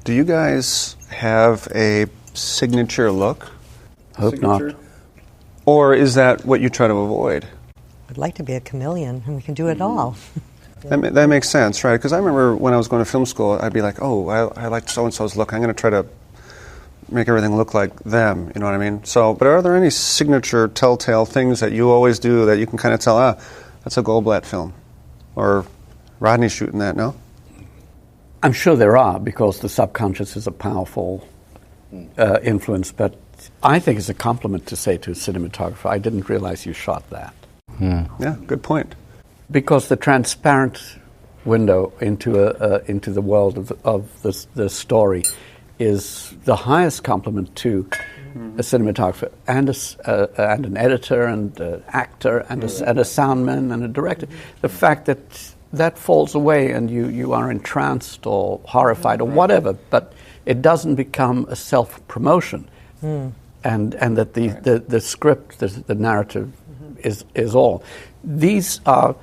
Do you guys have a signature look? Hope not. Or is that what you try to avoid? I'd like to be a chameleon, and we can do it all. That makes sense, right? Because I remember when I was going to film school, I'd be like, oh, I like so-and-so's look. I'm going to try to make everything look like them, you know what I mean? So, but are there any signature telltale things that you always do that you can kind of tell, that's a Goldblatt film? Or Rodney's shooting that, no? I'm sure there are, because the subconscious is a powerful influence, but I think it's a compliment to say to a cinematographer, I didn't realize you shot that. Yeah, good point. Because the transparent window into the world of the story is the highest compliment to a cinematographer and an editor and an actor and a soundman and a director. The fact that falls away and you are entranced or horrified or whatever, but it doesn't become a self-promotion. And that the script, the narrative is all. These are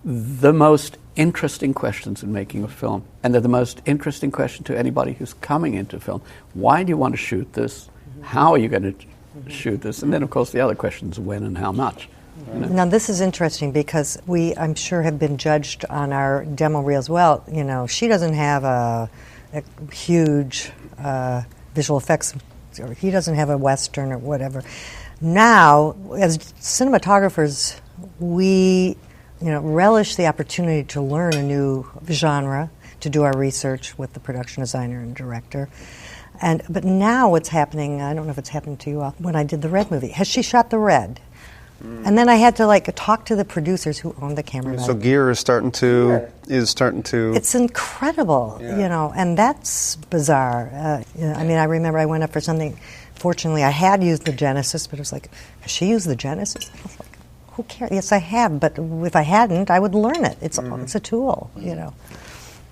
the most interesting questions in making a film, and they're the most interesting question to anybody who's coming into film. Why do you want to shoot this? How are you going to shoot this? And then, of course, the other questions, when and how much. You know? Now, this is interesting because we, I'm sure, have been judged on our demo reels. Well, you know, she doesn't have a huge visual effects, or he doesn't have a Western or whatever. Now, as cinematographers, we relish the opportunity to learn a new genre, to do our research with the production designer and director. But now what's happening, I don't know if it's happened to you all, when I did the Red movie, has she shot the Red? And then I had to talk to the producers who own the camera. So gear is starting to It's incredible, and that's bizarre. I mean, I remember I went up for something. Fortunately, I had used the Genesis, but it was like, has she used the Genesis? I was like, who cares? Yes, I have, but if I hadn't, I would learn it. It's a tool,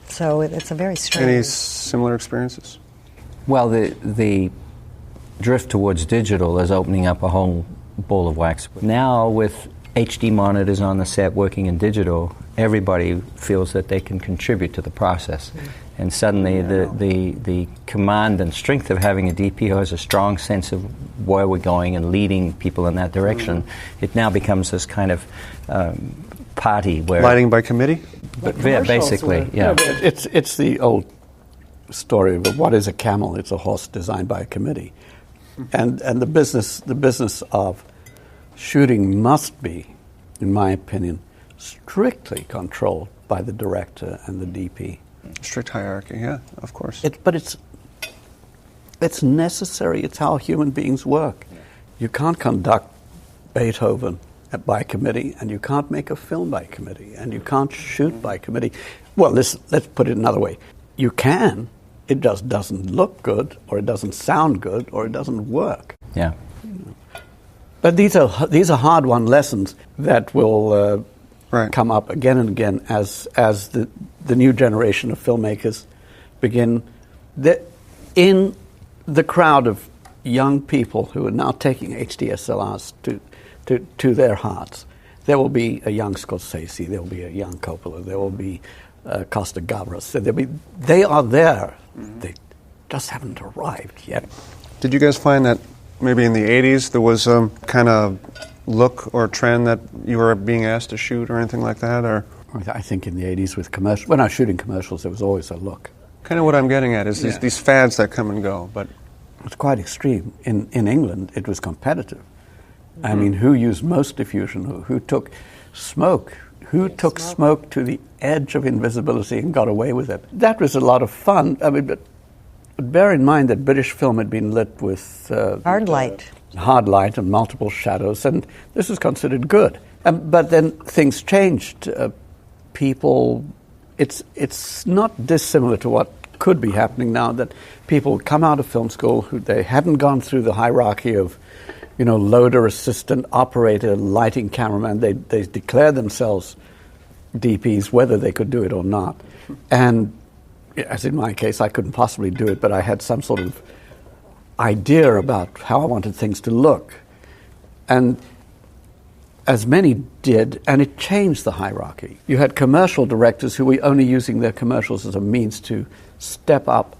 So it's a very strange. Any similar experiences? Well, the drift towards digital is opening up a whole ball of wax. Now, with HD monitors on the set working in digital, everybody feels that they can contribute to the process. And suddenly the command and strength of having a DP who has a strong sense of where we're going and leading people in that direction, it now becomes this kind of party where... Lighting by committee? But yeah, basically, yeah. It's the old story of what is a camel? It's a horse designed by a committee. And the business of shooting must be, in my opinion, strictly controlled by the director and the DP. Strict hierarchy, yeah, of course. But it's necessary. It's how human beings work. You can't conduct Beethoven by committee, and you can't make a film by committee, and you can't shoot by committee. Well, let's put it another way. You can. It just doesn't look good, or it doesn't sound good, or it doesn't work. Yeah. But these are hard-won lessons that will come up again and again as the new generation of filmmakers begin. In the crowd of young people who are now taking HDSLRs to their hearts, there will be a young Scorsese, there will be a young Coppola, there will be Costa Gavras. They are there. They just haven't arrived yet. Did you guys find that maybe in the 80s there was some kind of look or trend that you were being asked to shoot or anything like that? Or I think in the 80s with commercials, when I was shooting commercials, there was always a look. Kind of what I'm getting at is these fads that come and go. But it's quite extreme. In England, it was competitive. I mean, who used most diffusion? Who took smoke? Who took smoke to the edge of invisibility and got away with it? That was a lot of fun. I mean, but bear in mind that British film had been lit with hard light and multiple shadows, and this was considered good. But then things changed. People, it's not dissimilar to what could be happening now, that people come out of film school who they hadn't gone through the hierarchy of, loader, assistant, operator, lighting, cameraman. They declare themselves DPs, whether they could do it or not. And as in my case, I couldn't possibly do it, but I had some sort of idea about how I wanted things to look. And as many did, and it changed the hierarchy. You had commercial directors who were only using their commercials as a means to step up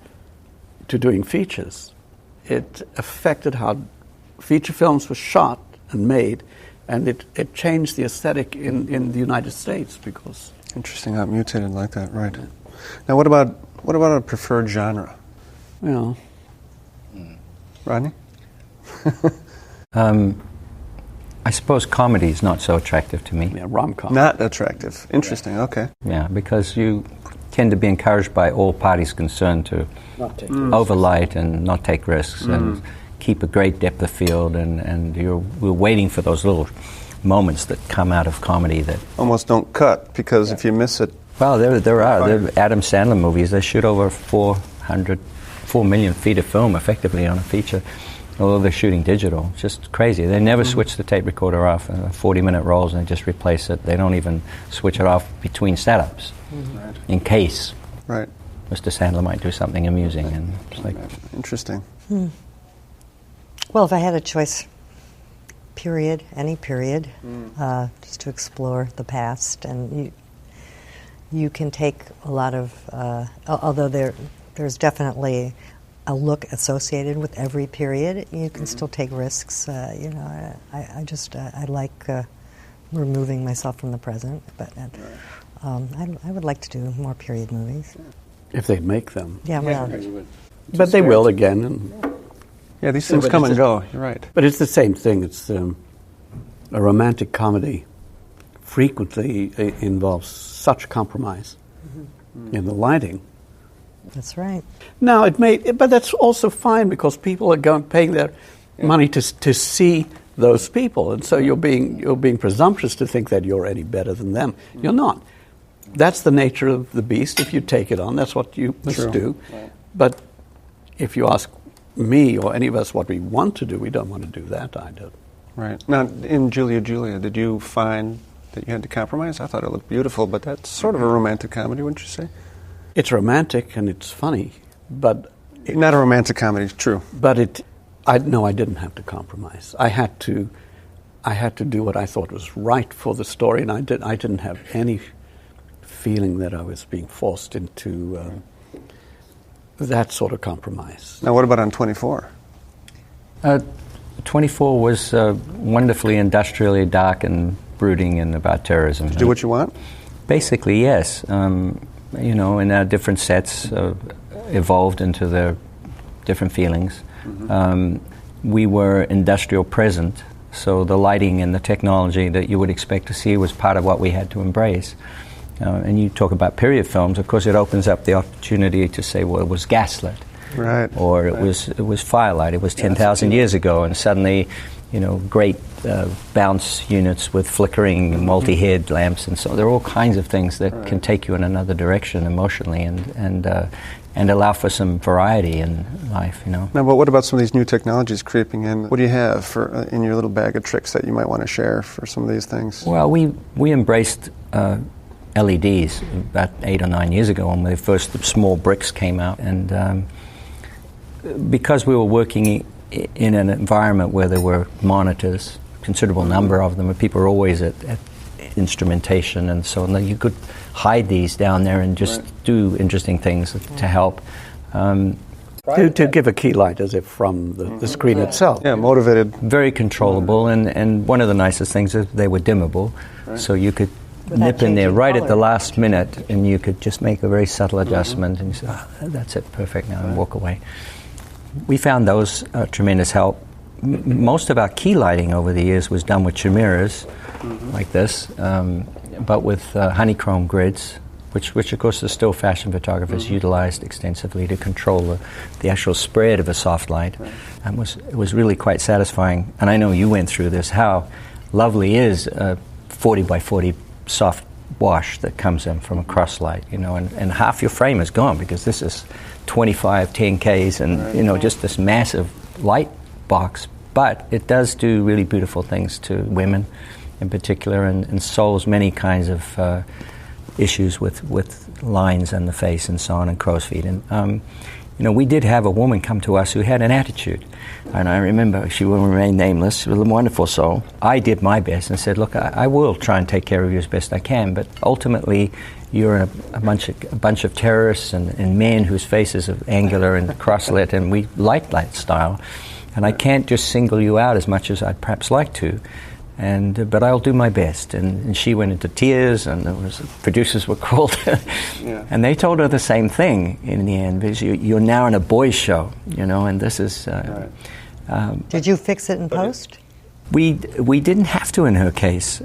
to doing features, it affected how feature films were shot and made, and it changed the aesthetic in the United States because... Interesting how it mutated like that, right. Now what about a preferred genre? Well... Rodney? I suppose comedy is not so attractive to me. Yeah, rom-com. Not attractive. Interesting, okay. Yeah, because you tend to be encouraged by all parties concerned to Not take overlight and not take risks and keep a great depth of field, and we're waiting for those little moments that come out of comedy that... Almost don't cut, because if you miss it... Well, there are Adam Sandler movies. They shoot over 4 million feet of film effectively on a feature, although they're shooting digital. It's just crazy. They never switch the tape recorder off. 40-minute rolls, and they just replace it. They don't even switch it off between setups in case Mr. Sandler might do something amusing. And it's like, interesting. Well, if I had a choice, period, any period, just to explore the past, and you can take a lot of, although there's definitely a look associated with every period, you can still take risks. I like removing myself from the present, but I would like to do more period movies. If they make them. Yeah, well, But they will again. And yeah, these things come and go, you're right. but it's the same thing. It's a romantic comedy frequently involves such compromise in the lighting. that's right. Now but that's also fine because people are paying their money to see those people, and so you're being presumptuous to think that you're any better than them. You're not. That's the nature of the beast. If you take it on, that's what you must do. Right. But if you ask me or any of us what we want to do, we don't want to do that either. Right. Now, in Julia, did you find that you had to compromise? I thought it looked beautiful, but that's sort of a romantic comedy, wouldn't you say? It's romantic and it's funny, but... Not a romantic comedy, true. But I didn't have to compromise. I had to do what I thought was right for the story, and I didn't have any feeling that I was being forced into that sort of compromise. Now, what about on 24? 24 was wonderfully industrially dark and brooding and about terrorism. Did you do what you want? Basically, yes. And our different sets evolved into their different feelings. We were industrial present, so the lighting and the technology that you would expect to see was part of what we had to embrace. And you talk about period films, of course it opens up the opportunity to say, well, it was gaslit. Right. Or it was firelight, it was 10,000 years ago, and suddenly, great bounce units with flickering multi-head lamps, and so there are all kinds of things that can take you in another direction emotionally and allow for some variety in life, Now, but what about some of these new technologies creeping in? What do you have in your little bag of tricks that you might want to share for some of these things? Well, we embraced LEDs about 8 or 9 years ago when the first small bricks came out, and because we were working in an environment where there were monitors, considerable number of them, and people were always at instrumentation and so on, you could hide these down there and just do interesting things to help. To give a key light as if from the screen itself. Yeah, motivated. Very controllable, and one of the nicest things is they were dimmable, so you could nip in there right at the last minute and you could just make a very subtle adjustment and you say, that's it, perfect now, and walk away. We found those tremendous help. Most of our key lighting over the years was done with chimeras like this, but with honeycomb grids, which of course the still fashion photographers utilized extensively to control the actual spread of a soft light. And it was really quite satisfying. And I know you went through this, how lovely is a 40 by 40 soft wash that comes in from a cross light, and half your frame is gone because this is 25 10Ks and just this massive light box, but it does do really beautiful things to women in particular, and solves many kinds of issues with lines on the face and so on, and crow's feet. And we did have a woman come to us who had an attitude, and I remember, she will remain nameless, she was a wonderful soul. I did my best and said, look, I will try and take care of you as best I can, but ultimately you're a bunch of terrorists and men whose faces are angular and cross-lit, and we like that style. And I can't just single you out as much as I'd perhaps like to. But I'll do my best. And she went into tears, and producers were called. And they told her the same thing in the end, because you're now in a boys' show, and this is... Did you fix it in post? We didn't have to in her case.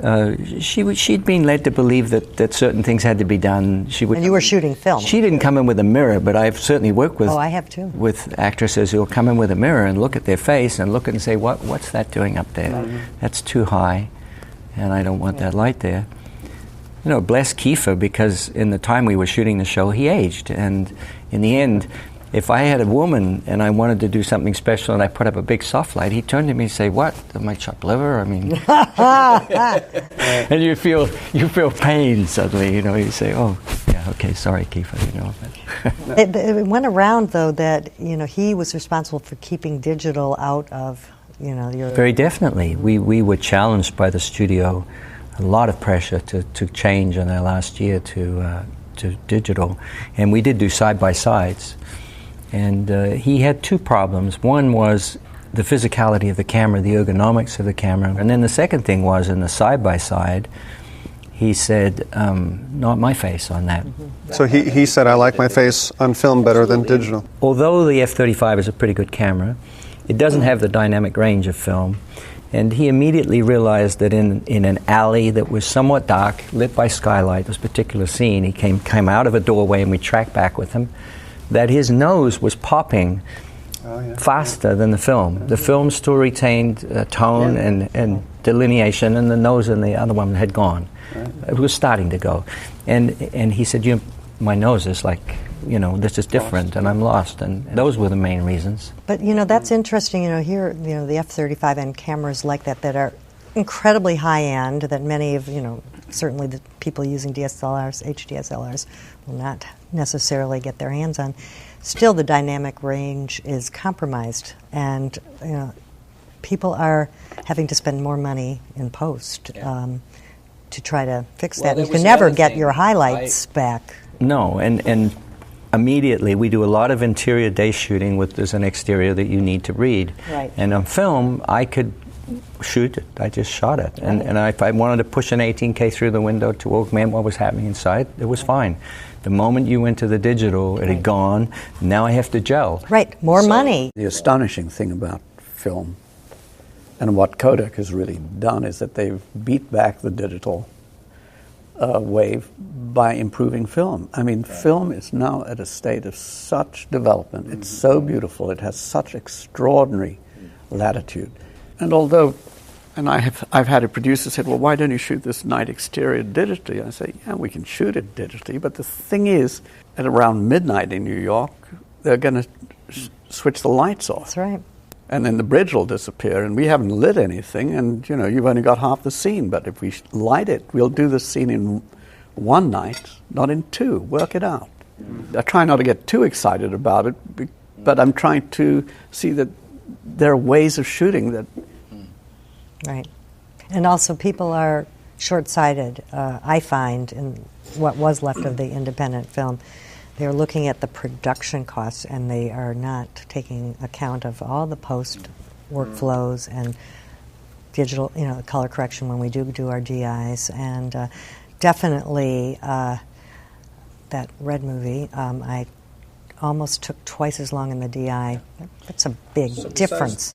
She'd been led to believe that certain things had to be done. And you were shooting film. She didn't come in with a mirror, but I've certainly worked with. Oh, I have too. With actresses who'll come in with a mirror and look at their face and look and say, what's that doing up there? Mm-hmm. That's too high, and I don't want that light there. Bless Kiefer, because in the time we were shooting the show, he aged, and in the end, if I had a woman and I wanted to do something special and I put up a big soft light, he'd turn to me and say, "What? Am I chopped liver?" I mean, and you feel pain suddenly. You say, "Oh, yeah, okay, sorry, Kiefer." It went around though that he was responsible for keeping digital out of your. Very definitely, we were challenged by the studio, a lot of pressure to change in our last year to digital, and we did do side-by-sides. And he had two problems. One was the physicality of the camera, the ergonomics of the camera. And then the second thing was, in the side-by-side, he said, not my face on that. Mm-hmm. So he said, I like my face on film better than digital. Although the F-35 is a pretty good camera, it doesn't have the dynamic range of film. And he immediately realized that in an alley that was somewhat dark, lit by skylight, this particular scene, he came out of a doorway and we tracked back with him, that his nose was popping faster than the film. The film still retained tone and delineation, and the nose and the other one had gone. It was starting to go. And he said, my nose is like, this is different, and I'm lost. And those were the main reasons. But, that's interesting, here, the F-35 and cameras like that are incredibly high-end, that many of, certainly the people using DSLRs, HDSLRs, will not necessarily get their hands on. Still, the dynamic range is compromised, and people are having to spend more money in post to try to fix that. You can never get your highlights back. No, and immediately we do a lot of interior day shooting there's an exterior that you need to read. Right. And on film, I could shoot it. I just shot it. And if I wanted to push an 18K through the window to augment what was happening inside, it was fine. The moment you went to the digital, it had gone. Now I have to gel. Right, more money. The astonishing thing about film and what Kodak has really done is that they've beat back the digital wave by improving film. I mean, film is now at a state of such development. It's so beautiful. It has such extraordinary latitude. And although, I've had a producer say, well, why don't you shoot this night exterior digitally? I say, yeah, we can shoot it digitally, but the thing is, at around midnight in New York, they're going to switch the lights off. That's right. And then the bridge will disappear, and we haven't lit anything, and you've only got half the scene. But if we light it, we'll do the scene in one night, not in two. Work it out. I try not to get too excited about it, but I'm trying to see that there are ways of shooting that. Right. And also people are short-sighted, I find, in what was left of the independent film. They're looking at the production costs, and they are not taking account of all the post workflows and digital, color correction when we do our DIs. And definitely that Red movie, I almost took twice as long in the DI. That's a big difference.